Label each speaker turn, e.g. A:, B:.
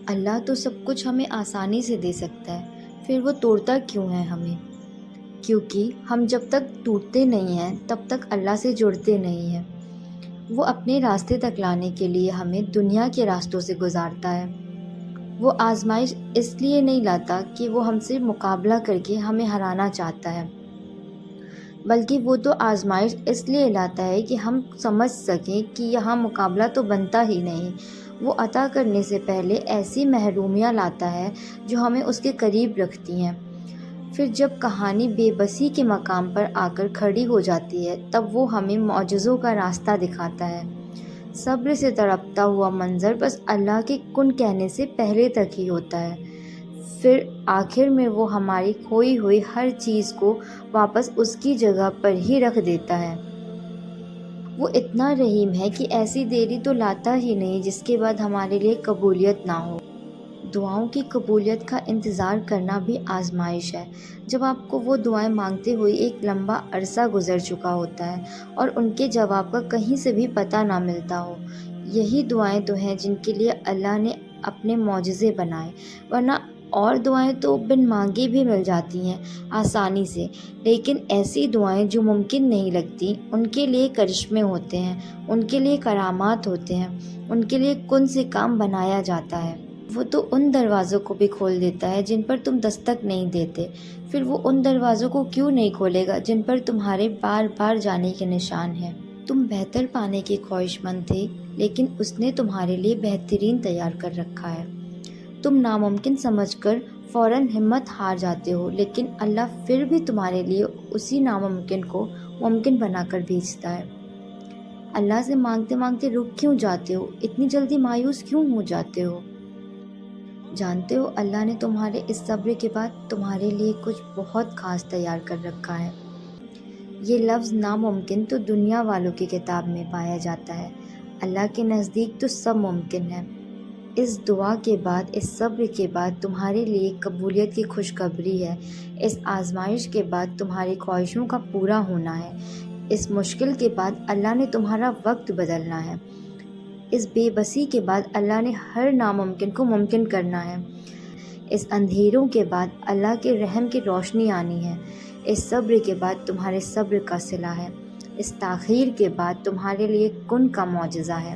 A: اللہ تو سب کچھ ہمیں آسانی سے دے سکتا ہے، پھر وہ توڑتا کیوں ہے ہمیں؟ کیونکہ ہم جب تک ٹوٹتے نہیں ہیں تب تک اللہ سے جڑتے نہیں ہیں۔ وہ اپنے راستے تک لانے کے لیے ہمیں دنیا کے راستوں سے گزارتا ہے۔ وہ آزمائش اس لیے نہیں لاتا کہ وہ ہم سے مقابلہ کر کے ہمیں ہرانا چاہتا ہے، بلکہ وہ تو آزمائش اس لیے لاتا ہے کہ ہم سمجھ سکیں کہ یہاں مقابلہ تو بنتا ہی نہیں۔ وہ عطا کرنے سے پہلے ایسی محرومیاں لاتا ہے جو ہمیں اس کے قریب رکھتی ہیں۔ پھر جب کہانی بے بسی کے مقام پر آ کر کھڑی ہو جاتی ہے تب وہ ہمیں معجزوں کا راستہ دکھاتا ہے۔ صبر سے تڑپتا ہوا منظر بس اللہ کے کن کہنے سے پہلے تک ہی ہوتا ہے، پھر آخر میں وہ ہماری کھوئی ہوئی ہر چیز کو واپس اس کی جگہ پر ہی رکھ دیتا ہے۔ وہ اتنا رحیم ہے کہ ایسی دیری تو لاتا ہی نہیں جس کے بعد ہمارے لیے قبولیت نہ ہو۔ دعاؤں کی قبولیت کا انتظار کرنا بھی آزمائش ہے، جب آپ کو وہ دعائیں مانگتے ہوئے ایک لمبا عرصہ گزر چکا ہوتا ہے اور ان کے جواب کا کہیں سے بھی پتہ نہ ملتا ہو۔ یہی دعائیں تو ہیں جن کے لیے اللہ نے اپنے معجزے بنائے، ورنہ اور دعائیں تو بن مانگے بھی مل جاتی ہیں آسانی سے، لیکن ایسی دعائیں جو ممکن نہیں لگتی ان کے لیے کرشمے ہوتے ہیں، ان کے لیے کرامات ہوتے ہیں، ان کے لیے کن سے کام بنایا جاتا ہے۔ وہ تو ان دروازوں کو بھی کھول دیتا ہے جن پر تم دستک نہیں دیتے، پھر وہ ان دروازوں کو کیوں نہیں کھولے گا جن پر تمہارے بار بار جانے کے نشان ہیں۔ تم بہتر پانے کے خواہش مند تھے، لیکن اس نے تمہارے لیے بہترین تیار کر رکھا ہے۔ تم ناممکن سمجھ کر فوراً ہمت ہار جاتے ہو، لیکن اللہ پھر بھی تمہارے لیے اسی ناممکن کو ممکن بنا کر بھیجتا ہے۔ اللہ سے مانگتے مانگتے رک کیوں جاتے ہو؟ اتنی جلدی مایوس کیوں ہو جاتے ہو؟ جانتے ہو اللہ نے تمہارے اس صبر کے بعد تمہارے لیے کچھ بہت خاص تیار کر رکھا ہے۔ یہ لفظ ناممکن تو دنیا والوں کی کتاب میں پایا جاتا ہے، اللہ کے نزدیک تو سب ممکن ہے۔ اس دعا کے بعد، اس صبر کے بعد تمہارے لیے قبولیت کی خوشخبری ہے۔ اس آزمائش کے بعد تمہاری خواہشوں کا پورا ہونا ہے۔ اس مشکل کے بعد اللہ نے تمہارا وقت بدلنا ہے۔ اس بے بسی کے بعد اللہ نے ہر ناممکن کو ممکن کرنا ہے۔ اس اندھیروں کے بعد اللہ کے رحم کی روشنی آنی ہے۔ اس صبر کے بعد تمہارے صبر کا صلہ ہے۔ اس تاخیر کے بعد تمہارے لیے کن کا معجزہ ہے۔